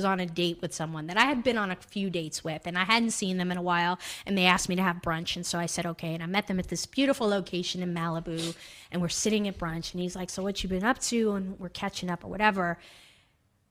was on a date with someone that I had been on a few dates with, and I hadn't seen them in a while, and they asked me to have brunch, and so I said okay, and I met them at this beautiful location in Malibu, and we're sitting at brunch, and he's like, so what you been up to? And we're catching up or whatever.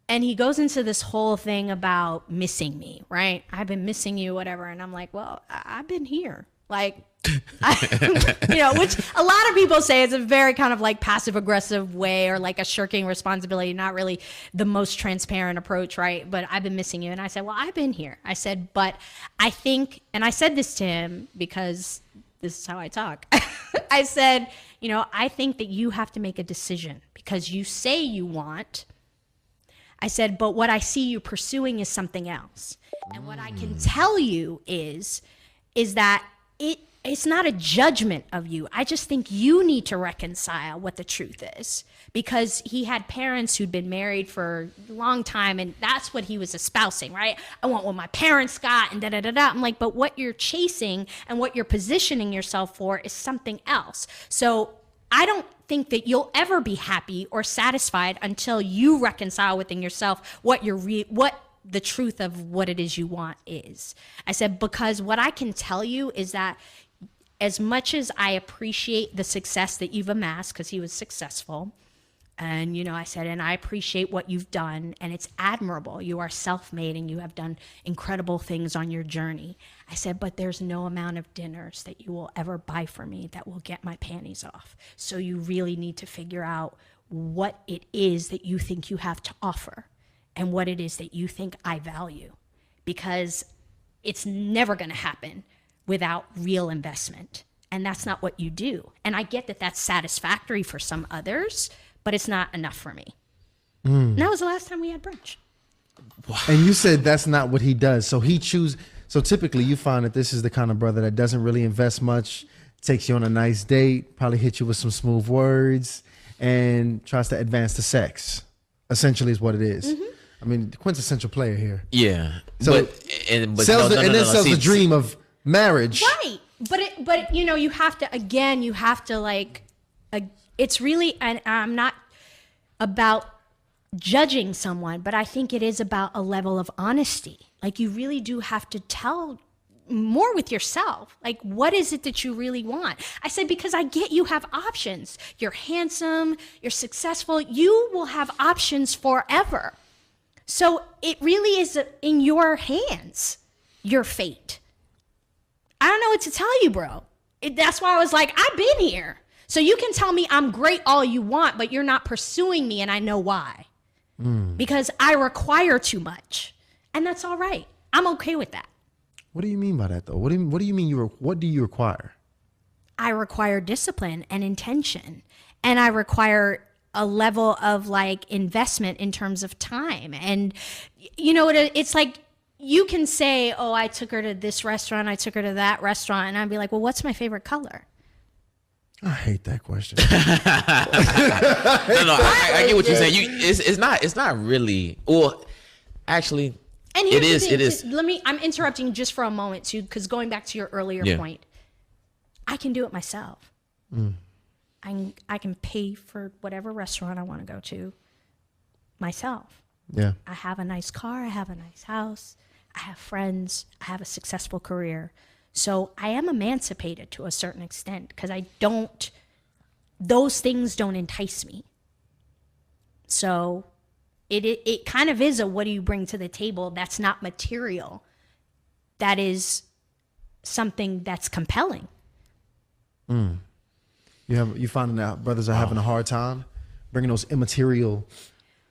And he goes into this whole thing about missing me, right? I've been missing you, whatever. And I'm like, well, I've been here. Like, which a lot of people say is a very kind of like passive aggressive way, or like a shirking responsibility, not really the most transparent approach, right? But I've been missing you. And I said, well, I've been here. I said, but I think, and I said this to him because this is how I talk. I said, I think that you have to make a decision because you say you want. I said, but what I see you pursuing is something else. And what I can tell you is that it's not a judgment of you. I just think you need to reconcile what the truth is, because he had parents who'd been married for a long time, and that's what he was espousing, right? I want what my parents got, and da-da-da-da. I'm like, but what you're chasing and what you're positioning yourself for is something else. So I don't think that you'll ever be happy or satisfied until you reconcile within yourself what the truth of what it is you want is. I said, because what I can tell you is that as much as I appreciate the success that you've amassed, because he was successful, and I said, and I appreciate what you've done, and it's admirable. You are self-made and you have done incredible things on your journey. I said, but there's no amount of dinners that you will ever buy for me that will get my panties off. So you really need to figure out what it is that you think you have to offer and what it is that you think I value, because it's never going to happen without real investment. And that's not what you do. And I get that that's satisfactory for some others, but it's not enough for me. And that was the last time we had brunch. Wow. And you said that's not what he does. So so typically you find that this is the kind of brother that doesn't really invest much, takes you on a nice date, probably hit you with some smooth words, and tries to advance the sex, essentially is what it is. Mm-hmm. I mean, the quintessential player here. Yeah. So sells the dream of marriage. Right. But you have to like, it's really, and I'm not about judging someone, but I think it is about a level of honesty. Like, you really do have to tell more with yourself. Like, what is it that you really want? I said, because I get you have options. You're handsome, you're successful, you will have options forever. So it really is in your hands, your fate. I don't know what to tell you, bro. That's why I was like, I've been here. So you can tell me I'm great all you want, but you're not pursuing me, and I know why. Because I require too much. And that's all right. I'm okay with that. What do you mean by that, though? What do you mean what do you require? I require discipline and intention. And I require a level of like investment in terms of time. And it's like, you can say, oh, I took her to this restaurant, I took her to that restaurant, and I'd be like, well, what's my favorite color? I hate that question. No, I get what you're saying. It's not really. Well, actually, and it is. I'm interrupting just for a moment too, because going back to your earlier point, I can do it myself. I can pay for whatever restaurant I want to go to myself. Yeah. I have a nice car. I have a nice house. I have friends. I have a successful career. So I am emancipated to a certain extent, because those things don't entice me. So it kind of is a, what do you bring to the table that's not material, that is something that's compelling. You finding out brothers are having a hard time bringing those immaterial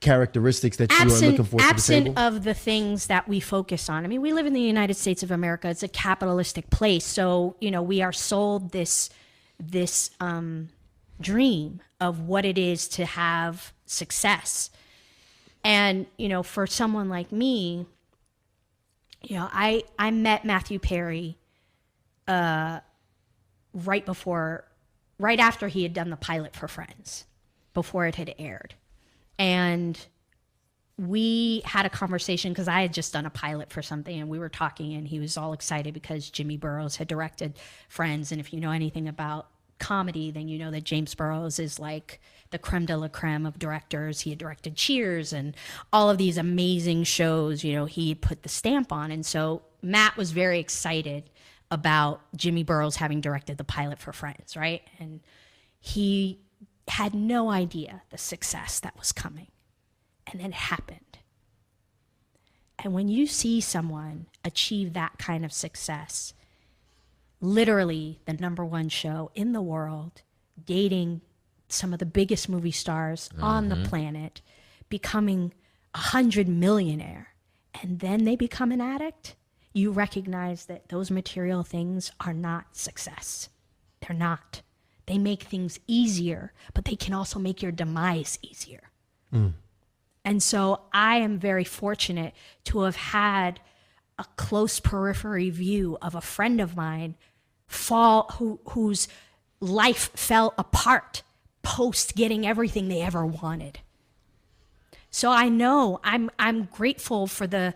characteristics that you are looking for to the table? Absent of the things that we focus on. I mean, we live in the United States of America. It's a capitalistic place. So, we are sold this dream of what it is to have success. And, for someone like me, I met Matthew Perry right after he had done the pilot for Friends, before it had aired. And we had a conversation, because I had just done a pilot for something, and we were talking, and he was all excited because Jimmy Burrows had directed Friends. And if you know anything about comedy, then you know that James Burrows is like the creme de la creme of directors. He had directed Cheers and all of these amazing shows, you know, he put the stamp on. And so Matt was very excited about Jimmy Burrows having directed the pilot for Friends, right? And he had no idea the success that was coming. And then it happened. And when you see someone achieve that kind of success, literally the #1 show in the world, dating some of the biggest movie stars on the planet, becoming 100 millionaire, and then they become an addict, you recognize that those material things are not success. They're not. They make things easier, but they can also make your demise easier. And so I am very fortunate to have had a close periphery view of a friend of mine whose life fell apart post getting everything they ever wanted. So I know I'm grateful for the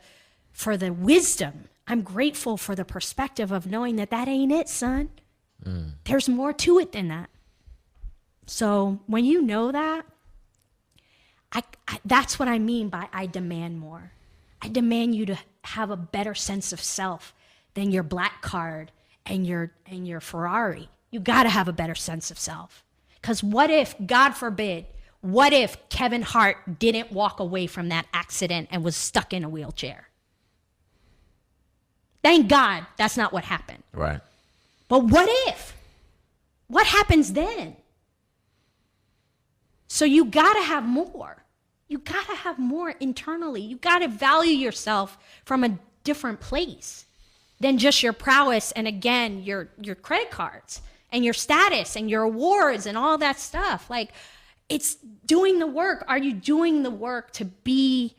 wisdom. I'm grateful for the perspective of knowing that ain't it, son. There's more to it than that. So when you know that, that's what I mean by I demand more. I demand you to have a better sense of self than your black card and your Ferrari. You got to have a better sense of self. Because what if, God forbid, what if Kevin Hart didn't walk away from that accident and was stuck in a wheelchair? Thank God that's not what happened. Right. But what if? What happens then? So you got to have more. You got to have more internally. You got to value yourself from a different place than just your prowess and, again, your credit cards and your status and your awards and all that stuff. Like, it's doing the work. Are you doing the work to be